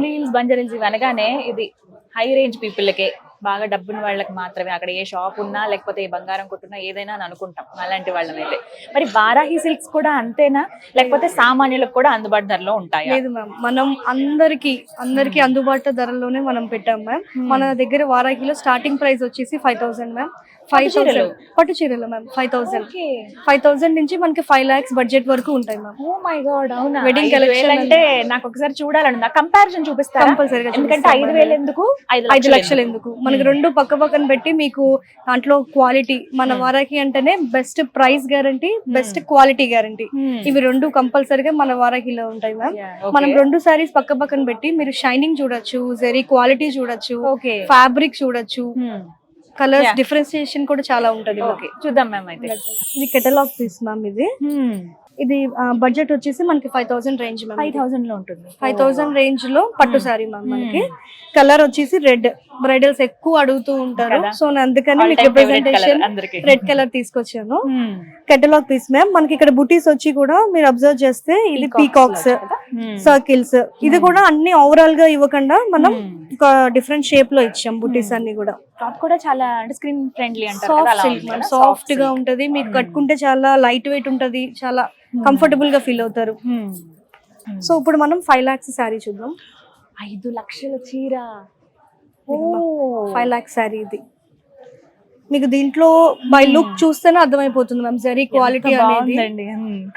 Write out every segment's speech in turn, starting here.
Jubilee hills, Banjara hills ఇవి అనగానే ఇది హై రేంజ్ పీపుల్కే, బాగా డబ్బున్న వాళ్ళకి మాత్రమే అక్కడ ఏ షాప్ ఉన్నా లేకపోతే ఏ బంగారం కొట్టున్నా ఏదైనా అని అనుకుంటాం అలాంటి వాళ్ళమైతే. మరి వారాహి సిల్క్స్ కూడా అంతేనా, లేకపోతే సామాన్యులకు కూడా అందుబాటు ధరలో ఉంటాయా? లేదు మ్యామ్, మనం అందరికి అందుబాటు ధరలోనే మనం పెట్టాం మ్యామ్. మన దగ్గర వారాహిలో స్టార్టింగ్ ప్రైస్ వచ్చేసి 5,000 మ్యామ్. 5,000 పట్టు చీరలు మ్యామ్. 5,000 నుంచి మనకి 5 lakhs బడ్జెట్ వరకు ఉంటాయి మ్యామ్. ఓ మై గాడ్, అవునా? వెడ్డింగ్ కలెక్షన్ అంటే నాకు ఒకసారి చూడాలండి, కంపారిజన్ చూపిస్తారా? కంపల్సరీగా, ఎందుకంటే 5,000 ఎందుకు 5 లక్షలు ఎందుకు, మనకి రెండు పక్క పక్కన పెట్టి మీకు దాంట్లో క్వాలిటీ, మన వారాహి అంటేనే best price guarantee, best quality guarantee, ఇవి రెండు కంపల్సరీగా మన వారాహిలో ఉంటాయి మ్యామ్. మనం రెండు సారీస్ పక్క పక్కన పెట్టి మీరు షైనింగ్ చూడొచ్చు, జరీ క్వాలిటీ చూడొచ్చు, ఫ్యాబ్రిక్ చూడొచ్చు, కలర్స్ డిఫరెన్సియేషన్ కూడా చాలా ఉంటది. ఓకే, చూద్దాం మ్యామ్. అయితే ఇది కెటలాగ్ పీస్ మ్యామ్. ఇది బడ్జెట్ వచ్చేసి మనకి 5,000 రేంజ్ మ్యామ్. 5,000 లో ఉంటుంది. 5,000 రేంజ్ లో పట్టు సారీ మ్యామ్. మనకి కలర్ వచ్చేసి రెడ్, బ్రైడల్స్ ఎక్కువ అడుగుతూ ఉంటారు, సో అందుకని మీకు రిప్రజెంటేషన్ రెడ్ కలర్ తీసుకొచ్చాను. Catalogue piece ma'am. మనకి ఇక్కడ బుటీస్ వచ్చి కూడా మీరు అబ్జర్వ్ చేస్తే ఇది పీకాక్స్, సర్కిల్స్, ఇది కూడా అన్ని ఓవరాల్ గా ఇవ్వకుండా మనం ఒక డిఫరెంట్ షేప్ లో ఇచ్చాం బుటీస్ అన్ని కూడా. టాప్ కూడా చాలా అంటే స్క్రీన్ ఫ్రెండ్లీ అంటారు, సాఫ్ట్ సిల్క్ మ్యామ్, సాఫ్ట్ గా ఉంటది, మీకు కట్టుకుంటే చాలా లైట్ వెయిట్ ఉంటది, చాలా కంఫర్టబుల్ గా ఫీల్ అవుతారు. సో ఇప్పుడు మనం 5 lakhs శారీ చూద్దాం. 5 లక్షల చీర, 5 lakhs శారీ. ఇది మీకు దీంట్లో బై లుక్ చూస్తేనే అర్థమైపోతుంది మ్యామ్, జరీ క్వాలిటీ అనేది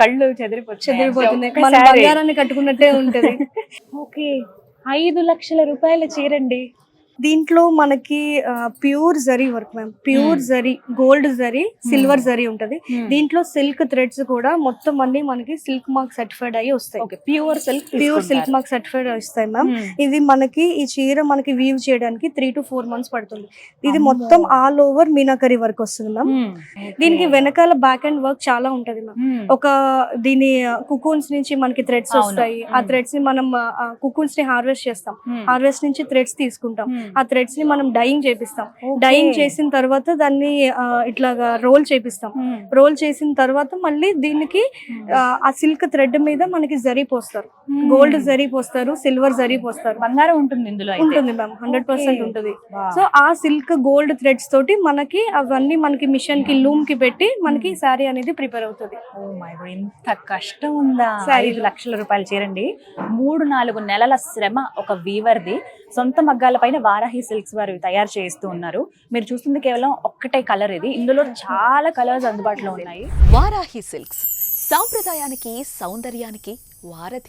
కళ్ళు చెదిరిపోతున్నాయి, మన బంగారాన్ని కట్టుకున్నట్టే ఉంటది. ఓకే, 5 లక్షల రూపాయల చీరండి. దీంట్లో మనకి pure zari work ma'am, pure zari, gold zari, silver zari ఉంటది. దీంట్లో సిల్క్ థ్రెడ్స్ కూడా మొత్తం అన్ని మనకి సిల్క్ మార్క్ సర్టిఫైడ్ అయ్యి వస్తాయి. ప్యూర్ సిల్క్ మార్క్ సర్టిఫైడ్ వస్తాయి మ్యామ్. ఇది మనకి ఈ చీర మనకి వీవ్ చేయడానికి 3 to 4 months పడుతుంది. ఇది మొత్తం ఆల్ ఓవర్ మీనాకరీ వర్క్ వస్తుంది మ్యామ్. దీనికి వెనకాల బ్యాక్ అండ్ వర్క్ చాలా ఉంటది మ్యామ్. ఒక దీని కుకూన్స్ నుంచి మనకి థ్రెడ్స్ వస్తాయి, ఆ థ్రెడ్స్ ని మనం కుకూన్స్ ని హార్వెస్ట్ చేస్తాం, హార్వెస్ట్ నుంచి థ్రెడ్స్ తీసుకుంటాం, ఆ థ్రెడ్స్ ని మనం డైయింగ్ చేపిస్తాం. డైయింగ్ చేసిన తర్వాత దాన్ని ఇట్లాగా రోల్ చేపిస్తాం. రోల్ చేసిన తర్వాత మళ్ళీ దీనికి ఆ సిల్క్ థ్రెడ్ మీద మనకి జరీ పోస్తారు, గోల్డ్ జరీ పోస్తారు, సిల్వర్ జరీ పోస్తారు. బంగారం ఉంటుంది ఇందులో, ఉంటుంది మ్యామ్, 100% ఉంటుంది. సో ఆ సిల్క్ గోల్డ్ థ్రెడ్స్ తోటి మనకి అవన్నీ మనకి మిషన్ కి లూమ్ కి పెట్టి మనకి శారీ అనేది ప్రిపేర్ అవుతుంది. ఇంత కష్టం ఉందా? 5 లక్షల రూపాయలు చీరండి, 3-4 నెలల శ్రమ ఒక వీవర్ది. సొంత మగ్గాల పైన వారాహి సిల్క్స్ వారు తయారు చేస్తూ ఉన్నారు. మీరు చూస్తుంది కేవలం ఒక్కటే కలర్ ఇది, ఇందులో చాలా కలర్స్ అందుబాటులో ఉన్నాయి. వారాహి సిల్క్స్ సాంప్రదాయానికి, సౌందర్యానికి వారధి.